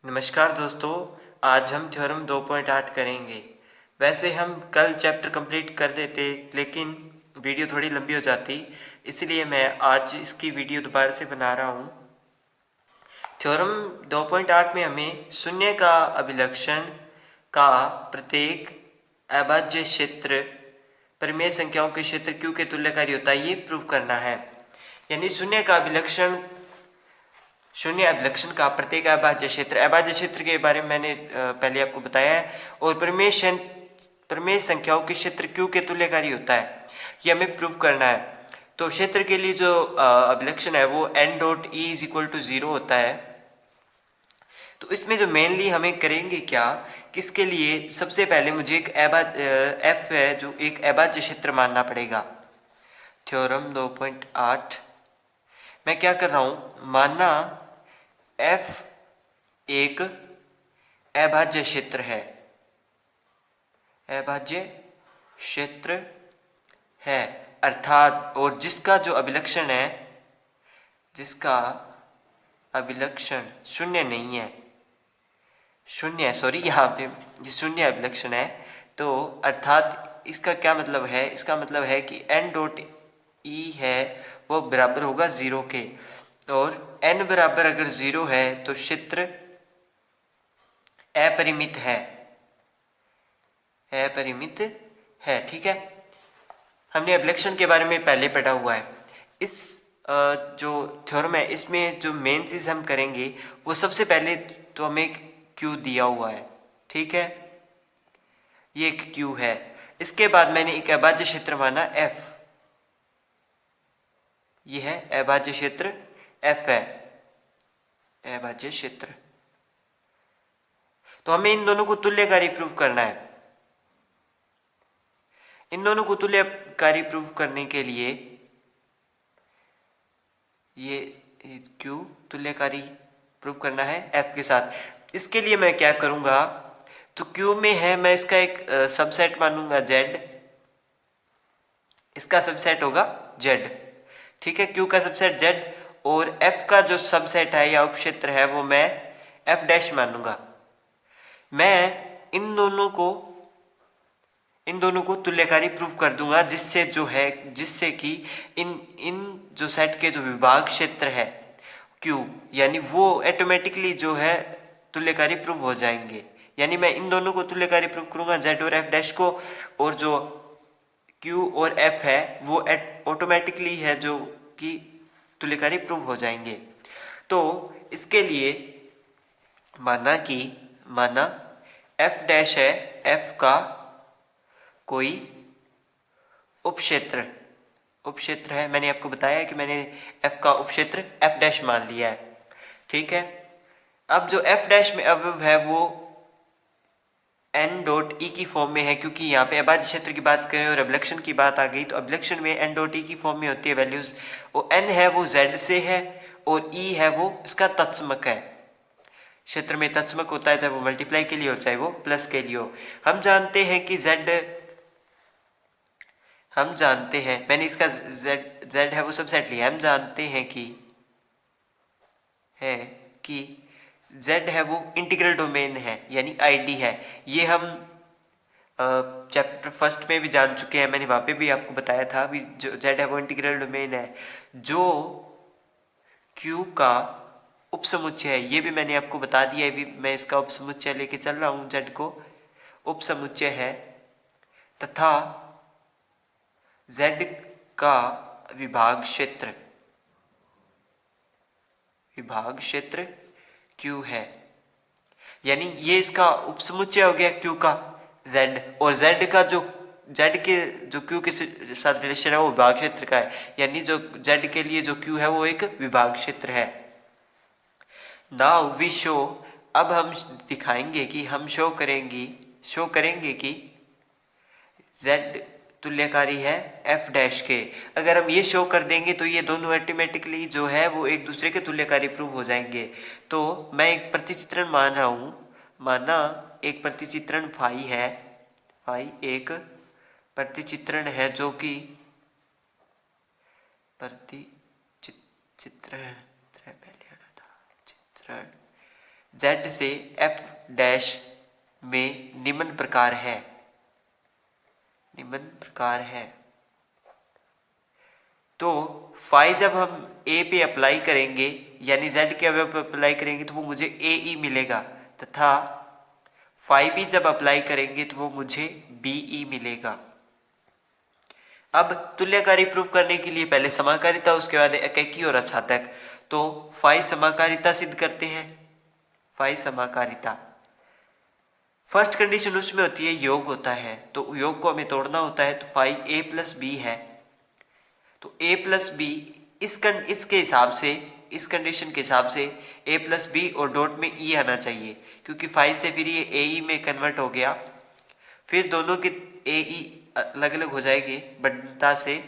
नमस्कार दोस्तों। आज हम थ्योरम 2.8 करेंगे। वैसे हम कल चैप्टर कंप्लीट कर देते, लेकिन वीडियो थोड़ी लंबी हो जाती, इसलिए मैं आज इसकी वीडियो दोबारा से बना रहा हूँ। थ्योरम 2.8 में हमें शून्य का अभिलक्षण का प्रत्येक अभाज्य क्षेत्र परिमेय संख्याओं के क्षेत्र Q के तुल्यकारी होता है, ये प्रूव करना है। यानी शून्य अभिलक्षण का प्रत्येक अभाज्य क्षेत्र के बारे में मैंने पहले आपको बताया है, और परिमेय संख्याओं के क्षेत्र Q के तुल्यकारी होता है, ये हमें प्रूव करना है। तो क्षेत्र के लिए जो अभिलक्षण है वो n dot E is equal to 0 होता है। तो इसमें जो मेनली हमें करेंगे क्या, किसके लिए सबसे पहले मुझे एक एफ है जो एक अभाज्य क्षेत्र मानना पड़ेगा। थ्योरम 2.8 मैं क्या कर रहा हूँ, मानना F एक अभाज्य क्षेत्र है, अभाज्य क्षेत्र है अर्थात, और जिसका जो अभिलक्षण है, जिसका अभिलक्षण शून्य नहीं है, यहाँ पे ये शून्य अभिलक्षण है। तो अर्थात इसका क्या मतलब है, इसका मतलब है कि n डॉट ई है वो बराबर होगा 0 के, और n बराबर अगर 0 है तो क्षेत्र अपरिमित है, अपरिमित है। ठीक है, हमने अभिलक्षण के बारे में पहले पढ़ा हुआ है। इस जो थ्योरम है इसमें जो मेन चीज़ हम करेंगे वो सबसे पहले तो हमें Q दिया हुआ है, ठीक है, ये एक Q है। इसके बाद मैंने एक अभाज्य क्षेत्र माना F, ये है अभाज्य क्षेत्र F है, अभाज्य क्षेत्र। तो हमें इन दोनों को तुल्यकारी प्रूव करना है। इन दोनों को तुल्यकारी प्रूव करने के लिए ये Q तुल्यकारी प्रूव करना है F के साथ। इसके लिए मैं क्या करूँगा, तो Q में है, मैं इसका एक सबसेट मानूंगा Z, इसका सबसेट होगा Z, ठीक है, Q का सबसेट Z, और F का जो सबसेट है या उपक्षेत्र है वो मैं F डैश मानूंगा। मैं इन दोनों को तुल्यकारी प्रूव कर दूंगा, जिससे कि इन जो सेट के जो विभाग क्षेत्र है Q, यानी वो ऑटोमेटिकली जो है तुल्यकारी प्रूव हो जाएंगे। यानी मैं इन दोनों को तुल्यकारी प्रूव करूंगा, Z और F डैश को, और जो Q और F है वो ऑटोमेटिकली है जो कि तुल्यकारी प्रूव हो जाएंगे। तो इसके लिए माना F डैश है F का कोई उपक्षेत्र है। मैंने आपको बताया कि मैंने F का उपक्षेत्र F डैश मान लिया है, ठीक है। अब जो F डैश में अवयव है वो n डॉट ई की फॉर्म में है, क्योंकि यहाँ पे अभाज्य क्षेत्र की बात करें और अभिलक्षण की बात आ गई, तो अभिलक्षण में n डॉट ई की फॉर्म में होती है वैल्यूज। वो n है वो z से है, और e है वो इसका तत्समक है। क्षेत्र में तत्समक होता है, चाहे वो मल्टीप्लाई के लिए हो चाहे वो प्लस के लिए हो। हम जानते हैं कि मैंने इसका z है वो सबसेट लिया। हम जानते हैं कि z है वो इंटीग्रल डोमेन है, यानी आईडी है। ये हम चैप्टर फर्स्ट में भी जान चुके हैं, मैंने वहाँ पे भी आपको बताया था भी जो z है वो इंटीग्रल डोमेन है, जो q का उपसमुच्चय है। ये भी मैंने आपको बता दिया है, भी मैं इसका उपसमुच्चय लेके चल रहा हूँ, z को उपसमुच्चय है, तथा z का विभाग क्षेत्र Q है। यानी ये इसका उपसमुच्चय हो गया Q का Z, और Z का जो Q के साथ रिलेशन है वो विभाग क्षेत्र का है। यानी जो Z के लिए जो Q है वो एक विभाग क्षेत्र है। नाउ वी शो, अब हम दिखाएंगे कि हम शो करेंगे कि Z तुल्यकारी है F डैश के। अगर हम ये शो कर देंगे तो ये दोनों ऑटोमेटिकली जो है वो एक दूसरे के तुल्यकारी प्रूव हो जाएंगे। तो मैं एक प्रतिचित्रण मान रहा हूँ, माना एक प्रतिचित्रण फाई है, फाई एक प्रतिचित्रण है जो कि चित्रण z से f डैश में निम्न प्रकार है। तो फाई जब हम a पे अप्लाई करेंगे यानी z के अवयव पे अप्लाई करेंगे तो वो मुझे AE मिलेगा, तथा फाई भी जब अप्लाई करेंगे तो वो मुझे BE मिलेगा। अब तुल्यकारी प्रूफ करने के लिए पहले समाकारिता, उसके बाद एकेकी और अछातक। तो फाई समाकारिता सिद्ध करते हैं। फाई समाकारिता फर्स्ट कंडीशन उसमें होती है योग होता है, तो योग को हमें तोड़ना होता है, तो फाई a प्लस बी है। तो a प्लस बी इसके हिसाब से, इस कंडीशन के हिसाब से a प्लस बी और डॉट में e आना चाहिए, क्योंकि फाई से फिर ये AE में कन्वर्ट हो गया। फिर दोनों के AE अलग अलग हो जाएंगे बंटता से,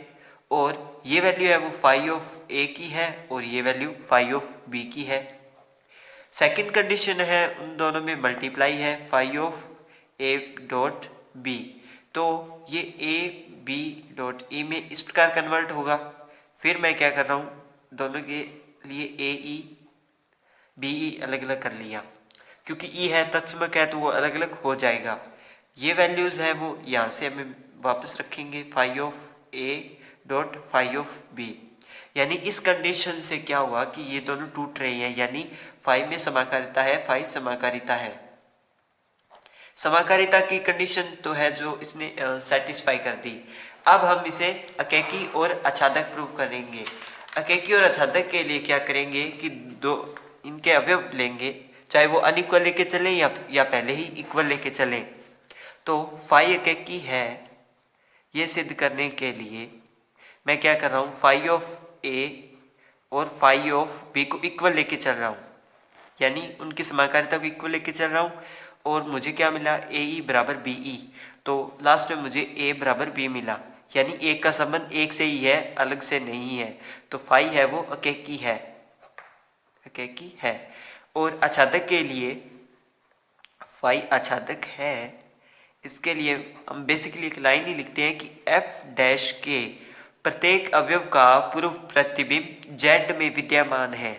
और ये वैल्यू है वो फाई ऑफ A की है और ये वैल्यू फाई ऑफ B की है। सेकंड कंडीशन है उन दोनों में मल्टीप्लाई है, phi of A dot B। तो ये A B डॉट E में इस प्रकार कन्वर्ट होगा। फिर मैं क्या कर रहा हूँ, दोनों के लिए AE BE अलग अलग कर लिया, क्योंकि E है तत्समक है तो वो अलग अलग हो जाएगा। ये वैल्यूज है वो यहाँ से हमें वापस रखेंगे, phi of A dot phi of B। यानी इस कंडीशन से क्या हुआ कि ये दोनों टूट रहे हैं, यानी फाई में समाकारिता है, फाई समाकारिता है। समाकारिता की कंडीशन तो है जो इसने सेटिस्फाई कर दी। अब हम इसे अकेकी और अछादक प्रूव करेंगे। अकेकी और अछादक के लिए क्या करेंगे कि दो इनके अवयव लेंगे, चाहे वो अनइक्वल लेके चलें या पहले ही इक्वल लेके चलें। तो फाई अकेकी है, ये सिद्ध करने के लिए मैं क्या कर रहा हूँ, फाई ऑफ A और फाई ऑफ B को इक्वल लेके चल रहा हूँ, यानी उनकी समाकारिता को इक्वल लेके चल रहा हूँ। और मुझे क्या मिला, AE बराबर BE। तो लास्ट में मुझे A बराबर B मिला, यानी एक का संबंध एक से ही है, अलग से नहीं है। तो फाई है वो अकेकी है। और अछादक के लिए फाई अछादक है, इसके लिए हम बेसिकली एक लाइन ही लिखते हैं कि f डैश के प्रत्येक अवयव का पूर्व प्रतिबिंब z में विद्यमान है।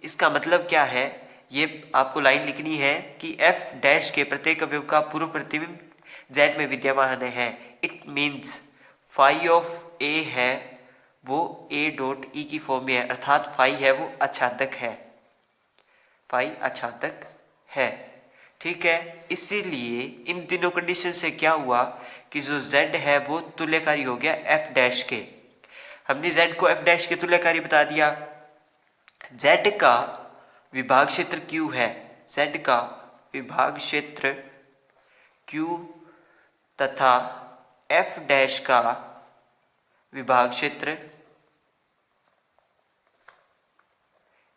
इसका मतलब क्या है, ये आपको लाइन लिखनी है कि f डैश के प्रत्येक अवयव का पूर्व प्रतिबिंब z में विद्यमान है। It means phi of A है वो A डॉट E की फॉर्म में है, अर्थात फाई है वो अछादक है, फाई अछादक है। ठीक है, इसीलिए इन तीनों कंडीशन से क्या हुआ कि जो z है वो तुल्यकारी हो गया f डैश के। हमने z को f डैश के तुल्यकारी बता दिया। z का विभाग क्षेत्र q है, z का विभाग क्षेत्र q तथा f डैश का विभाग क्षेत्र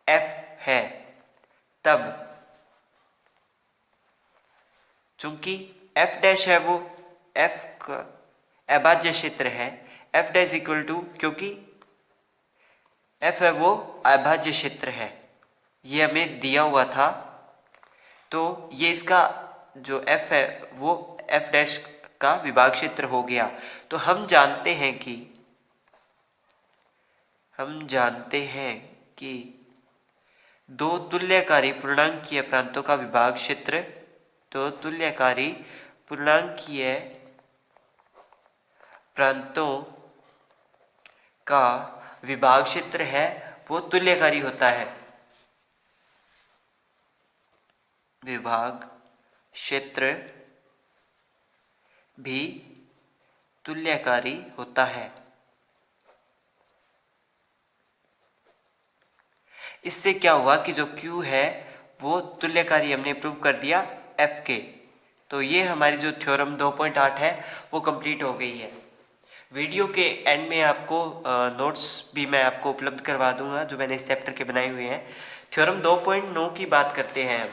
f है। तब चूंकि f डैश है वो f का अभाज्य क्षेत्र है, f डैश इक्वल टू, क्योंकि f है वो अभाज्य क्षेत्र है, ये हमें दिया हुआ था। तो ये इसका जो f है वो f डैश का विभाग क्षेत्र हो गया। तो हम जानते हैं कि दो तुल्यकारी पूर्णांकीय प्रांतों का विभाग क्षेत्र, तो तुल्यकारी पूर्णांकीय प्रांतों का विभाग क्षेत्र है वो तुल्यकारी होता है, विभाग क्षेत्र भी तुल्यकारी होता है। इससे क्या हुआ कि जो Q है वो तुल्यकारी हमने प्रूव कर दिया F के। तो ये हमारी जो थ्योरम 2.8 है वो कंप्लीट हो गई है। वीडियो के एंड में आपको नोट्स भी मैं आपको उपलब्ध करवा दूंगा जो मैंने इस चैप्टर के बनाए हुए हैं। थ्योरम 2.9 की बात करते हैं हम।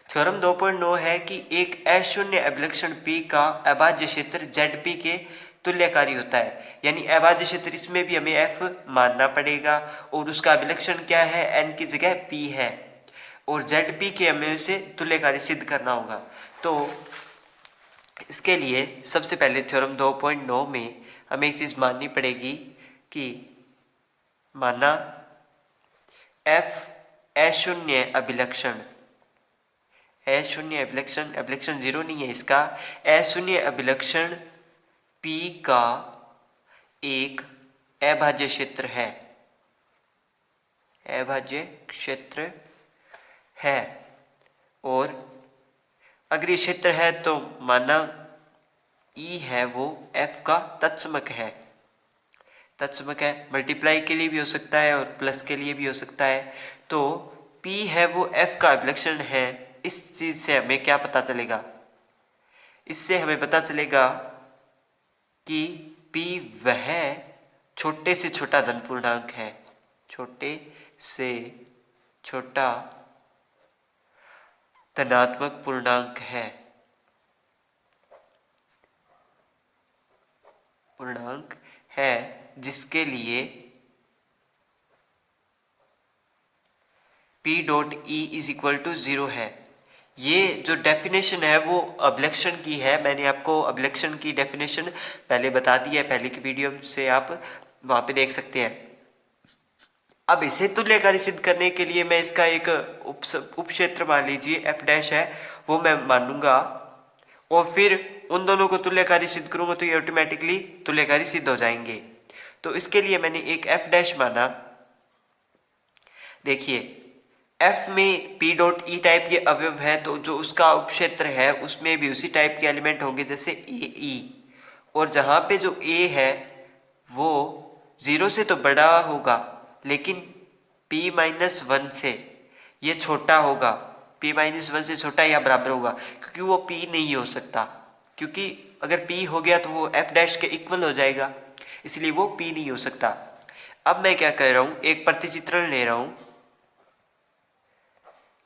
थ्योरम 2.9 है कि एक अशून्य अभिलक्षण P का अभाज्य क्षेत्र ZP के तुल्यकारी होता है, यानी अभाज्य क्षेत्र इसमें भी हमें F मानना पड़ेगा और उसका अभिलक्षण क्या है, N की जगह P है, और ZP के हमें उसे तुल्यकारी सिद्ध करना होगा। तो इसके लिए सबसे पहले थ्योरम 2.9 में हमें एक चीज़ माननी पड़ेगी कि माना F अशून्य अभिलक्षण अशून्य अभिलक्षण, अभिलक्षण जीरो नहीं है इसका, अशून्य अभिलक्षण P का एक अभाज्य क्षेत्र है, अभाज्य क्षेत्र है। और अगर ये क्षेत्र है तो माना E है वो F का तत्समक है, तत्समक है, मल्टीप्लाई के लिए भी हो सकता है और प्लस के लिए भी हो सकता है। तो P है वो F का अभिलक्षण है। इस चीज से हमें क्या पता चलेगा, इससे हमें पता चलेगा कि P वह छोटे से छोटा धन पूर्णांक है, छोटे से छोटा धनात्मक पूर्णांक है, पूर्णांक है जिसके लिए P dot E is equal to 0 है। ये जो डेफिनेशन है वो अभिलक्षण की है, मैंने आपको अभिलक्षण की डेफिनेशन पहले बता दी है, पहले की वीडियो से आप वहाँ पे देख सकते हैं। अब इसे तुल्यकारी सिद्ध करने के लिए मैं इसका एक उप क्षेत्र मान लीजिए एफ डैश है वो मैं मानूंगा और फिर उन दोनों को तुल्यकारी सिद्ध करूंगा तो ये ऑटोमेटिकली तुल्यकारी सिद्ध हो जाएंगे। तो इसके लिए मैंने एक एफ डैश माना। देखिए एफ में पी डॉट ई टाइप के अवयव है तो जो उसका उपक्षेत्र है उसमें भी उसी टाइप के एलिमेंट होंगे जैसे ए ई, और जहाँ पे जो ए है वो 0 से तो बड़ा होगा लेकिन p माइनस 1 से ये छोटा होगा, p माइनस 1 से छोटा या बराबर होगा, क्योंकि वो p नहीं हो सकता, क्योंकि अगर p हो गया तो वो f डैश के इक्वल हो जाएगा, इसलिए वो p नहीं हो सकता। अब मैं क्या कर रहा हूँ, एक प्रतिचित्रण ले रहा हूँ,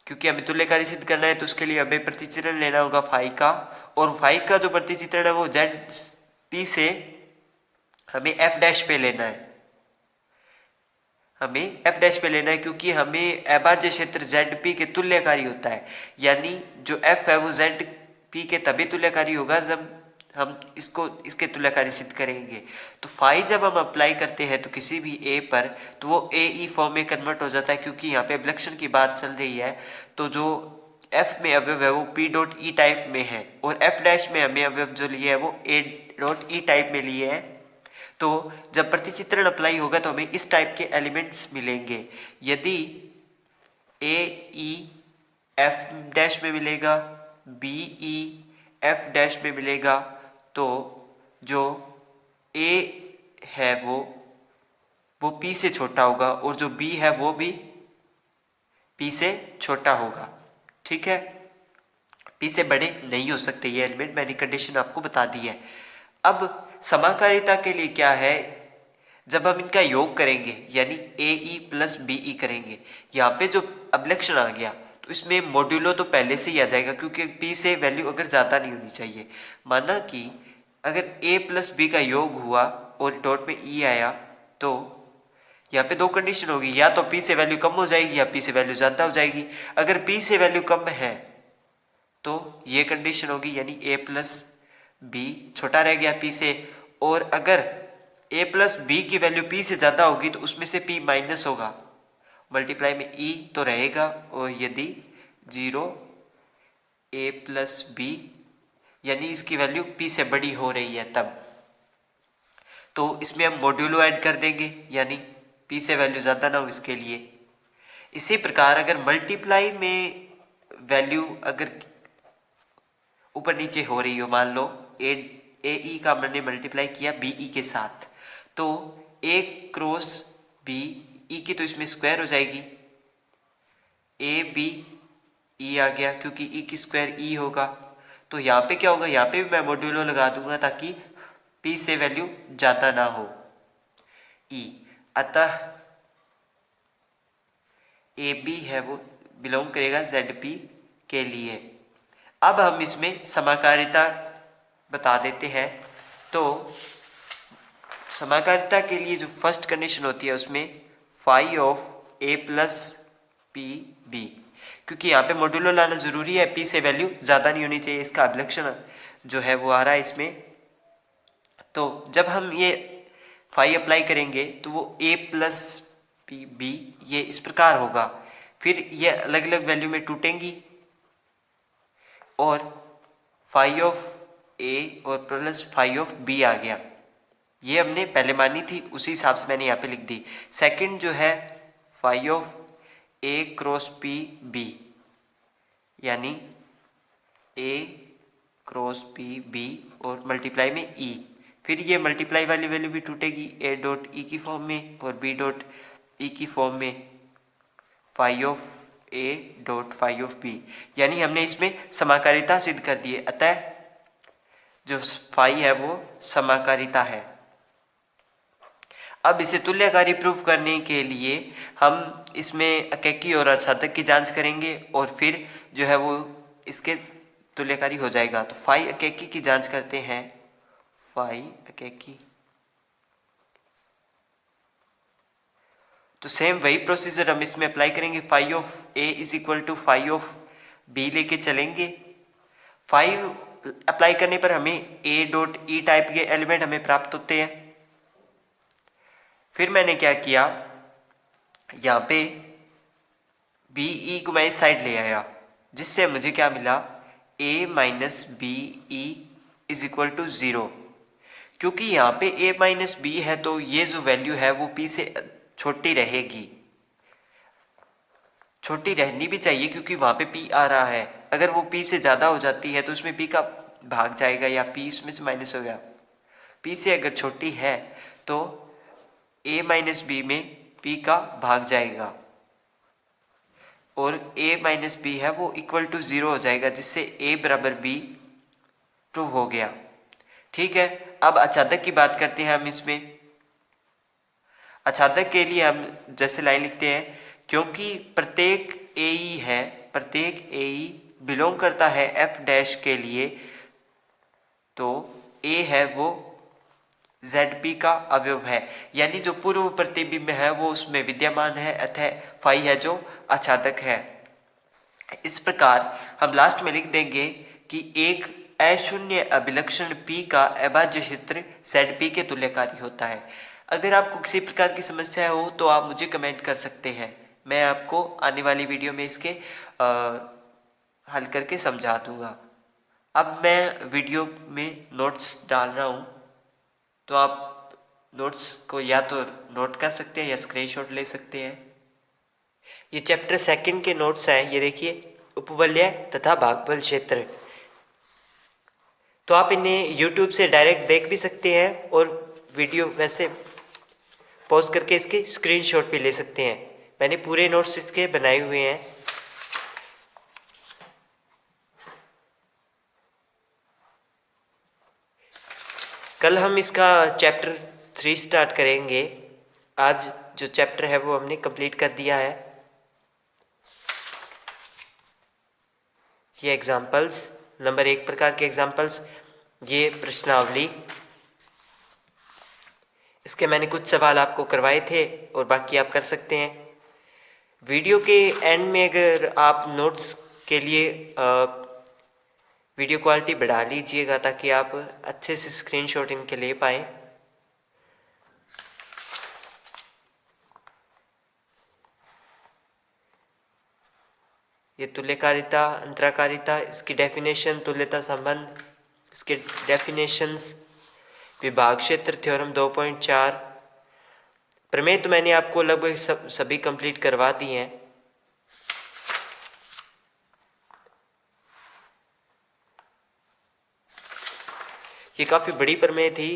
क्योंकि हमें तुल्यकारी सिद्ध करना है तो उसके लिए हमें प्रतिचित्रण लेना होगा फाई का, और फाई का जो प्रतिचित्रण है वो जेड पी से हमें एफ डैश पे लेना है, हमें एफ डैश पे लेना है क्योंकि हमें अभाज्य क्षेत्र जेड पी के तुल्यकारी होता है, यानी जो एफ है वो जेड पी के तभी तुल्यकारी होगा जब हम इसको इसके तुल्यकारी सिद्ध करेंगे। तो फाई जब हम अप्लाई करते हैं तो किसी भी ए पर तो वो ए ई फॉर्म में कन्वर्ट हो जाता है, क्योंकि यहाँ पे अभिलक्षण की बात चल रही है। तो जो एफ में अवयव है वो पी डॉट ई टाइप में है और एफ डैश में हमें अवयव जो लिए है वो ए डॉट ई टाइप में लिए है। तो जब प्रतिचित्रण अप्लाई होगा तो हमें इस टाइप के एलिमेंट्स मिलेंगे। यदि ए ई एफ डैश में मिलेगा, बी ई एफ डैश में मिलेगा, तो जो ए है वो पी से छोटा होगा और जो बी है वो भी पी से छोटा होगा। ठीक है, पी से बड़े नहीं हो सकते ये एलिमेंट, मैंने कंडीशन आपको बता दी है। अब समाकारिता के लिए क्या है, जब हम इनका योग करेंगे यानी ए ई प्लस बी ई करेंगे, यहाँ पे जो अभिलक्षण आ गया तो इसमें मॉड्यूलो तो पहले से ही आ जाएगा, क्योंकि पी से वैल्यू अगर ज़्यादा नहीं होनी चाहिए। माना कि अगर ए प्लस बी का योग हुआ और डॉट में ई आया तो यहाँ पे दो कंडीशन होगी, या तो पी से वैल्यू कम हो जाएगी या पी से वैल्यू ज़्यादा हो जाएगी। अगर पी से वैल्यू कम है तो ये कंडीशन होगी, यानी ए प्लस बी छोटा रह गया पी से, और अगर ए प्लस बी की वैल्यू पी से ज़्यादा होगी तो उसमें से पी माइनस होगा, मल्टीप्लाई में ई तो रहेगा, और यदि 0 ए प्लस बी यानी इसकी वैल्यू पी से बड़ी हो रही है तब, तो इसमें हम मॉड्यूलो ऐड कर देंगे, यानी पी से वैल्यू ज़्यादा ना हो इसके लिए। इसी प्रकार अगर मल्टीप्लाई में वैल्यू अगर ऊपर नीचे हो रही हो, मान लो ए ई का मैंने मल्टीप्लाई किया बी ई के साथ, तो ए क्रॉस बी ई की तो इसमें स्क्वायर हो जाएगी, ए बी ई आ गया क्योंकि ई की स्क्वायर ई होगा। तो यहाँ पे क्या होगा, यहाँ पे भी मैं मॉड्यूलो लगा दूंगा ताकि पी से वैल्यू ज़्यादा ना हो ई, अतः ए बी है वो बिलोंग करेगा जेड पी के लिए। अब हम इसमें समाकारिता बता देते हैं। तो समाकारिता के लिए जो फर्स्ट कंडीशन होती है उसमें phi of A plus P B, क्योंकि यहाँ पे मॉड्यूलो लाना जरूरी है, पी से वैल्यू ज़्यादा नहीं होनी चाहिए, इसका अभिलक्षण जो है वो आ रहा है इसमें। तो जब हम ये फाई अप्लाई करेंगे तो वो ए प्लस पी बी ये इस प्रकार होगा, फिर ये अलग अलग वैल्यू में टूटेंगी, और फाई ऑफ ए और प्लस फाई ऑफ बी आ गया। ये हमने पहले मानी थी, उसी हिसाब से मैंने यहाँ पे लिख दी। सेकंड जो है phi of A cross P B, यानी ए क्रॉस पी बी और मल्टीप्लाई में ई, फिर ये मल्टीप्लाई वाली वैल्यू भी टूटेगी ए डॉट ई की फॉर्म में और बी डॉट ई की फॉर्म में phi of A dot phi of B, यानी हमने इसमें समाकारिता सिद्ध कर दी है। अतः जो फाई है वो समाकारिता है। अब इसे तुल्यकारी प्रूफ करने के लिए हम इसमें एकैकी और आच्छादक की जांच करेंगे और फिर जो है वो इसके तुल्यकारी हो जाएगा। तो फाई एकैकी की जांच करते हैं। फाई एकैकी, तो सेम वही प्रोसीजर हम इसमें अप्लाई करेंगे। Phi of A is equal to phi of B लेके चलेंगे। फाई अप्लाई करने पर हमें ए डॉट ई टाइप के एलिमेंट हमें प्राप्त होते हैं। फिर मैंने क्या किया, यहाँ पे बी ई को मैं इस साइड ले आया, जिससे मुझे क्या मिला, A minus B E is equal to 0। क्योंकि यहाँ पे ए माइनस बी है तो ये जो वैल्यू है वो पी से छोटी रहेगी, छोटी रहनी भी चाहिए क्योंकि वहाँ पे पी आ रहा है। अगर वो पी से ज़्यादा हो जाती है तो उसमें पी का भाग जाएगा या पी इसमें से माइनस हो गया। पी से अगर छोटी है तो a माइनस बी में p का भाग जाएगा और a माइनस बी है वो इक्वल टू 0 हो जाएगा, जिससे a बराबर b प्रूव हो गया। ठीक है, अब आच्छादक की बात करते हैं हम इसमें। आच्छादक के लिए हम जैसे लाइन लिखते हैं, क्योंकि प्रत्येक ए ई है, प्रत्येक ए ई बिलोंग करता है एफ डैश के लिए, तो a है वो ZP का अवयव है, यानी जो पूर्व प्रतिबिंब है वो उसमें विद्यमान है, अतः फाई है जो आच्छादक है। इस प्रकार हम लास्ट में लिख देंगे कि एक अशून्य अभिलक्षण P का अभाज्य क्षेत्र ZP के तुल्यकारी होता है। अगर आपको किसी प्रकार की समस्या हो तो आप मुझे कमेंट कर सकते हैं, मैं आपको आने वाली वीडियो में इसके हल करके समझा दूंगा। अब मैं वीडियो में नोट्स डाल रहा हूँ, तो आप नोट्स को या तो नोट कर सकते हैं या स्क्रीनशॉट ले सकते हैं। ये चैप्टर 2 के नोट्स हैं, ये देखिए, उपवलय तथा भागफल क्षेत्र। तो आप इन्हें YouTube से डायरेक्ट देख भी सकते हैं और वीडियो वैसे पॉज करके इसके स्क्रीनशॉट भी ले सकते हैं। मैंने पूरे नोट्स इसके बनाए हुए हैं। कल हम इसका चैप्टर 3 स्टार्ट करेंगे। आज जो चैप्टर है वो हमने कंप्लीट कर दिया है। ये एग्जाम्पल्स, नंबर 1 प्रकार के एग्जाम्पल्स, ये प्रश्नावली, इसके मैंने कुछ सवाल आपको करवाए थे और बाकी आप कर सकते हैं। वीडियो के एंड में अगर आप नोट्स के लिए वीडियो क्वालिटी बढ़ा लीजिएगा ताकि आप अच्छे से स्क्रीनशॉट इनके ले पाएँ। ये तुल्यकारिता, अंतराकारिता, इसकी डेफिनेशन, तुल्यता संबंध, इसके डेफिनेशंस, विभाग क्षेत्र थ्योरम 2.4, प्रमेय तो मैंने आपको लगभग सभी कंप्लीट करवा दी हैं। ये काफ़ी बड़ी प्रमेय थी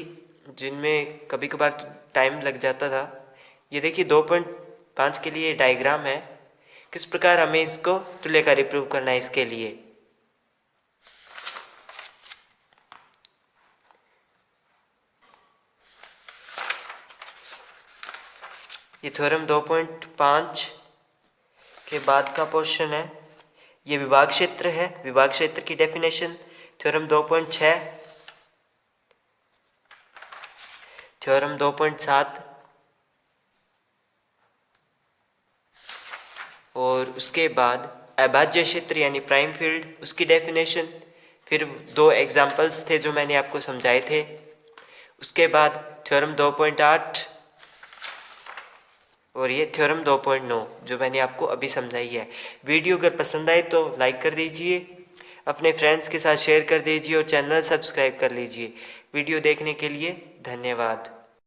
जिनमें कभी कभार टाइम लग जाता था। ये देखिए 2.5 के लिए डायग्राम है, किस प्रकार हमें इसको तुल्यकारी प्रूव करना है। इसके लिए ये थ्योरम 2.5 के बाद का पोर्शन है। ये विभाग क्षेत्र है, विभाग क्षेत्र की डेफिनेशन थ्योरम 2.6, थ्योरम 2.7 और उसके बाद अभाज्य क्षेत्र यानी प्राइम फील्ड, उसकी डेफिनेशन, फिर 2 एग्जाम्पल्स थे जो मैंने आपको समझाए थे। उसके बाद थ्योरम 2.8 और ये थ्योरम 2.9 जो मैंने आपको अभी समझाई है। वीडियो अगर पसंद आए तो लाइक कर दीजिए, अपने फ्रेंड्स के साथ शेयर कर दीजिए और चैनल सब्सक्राइब कर लीजिए। वीडियो देखने के लिए धन्यवाद।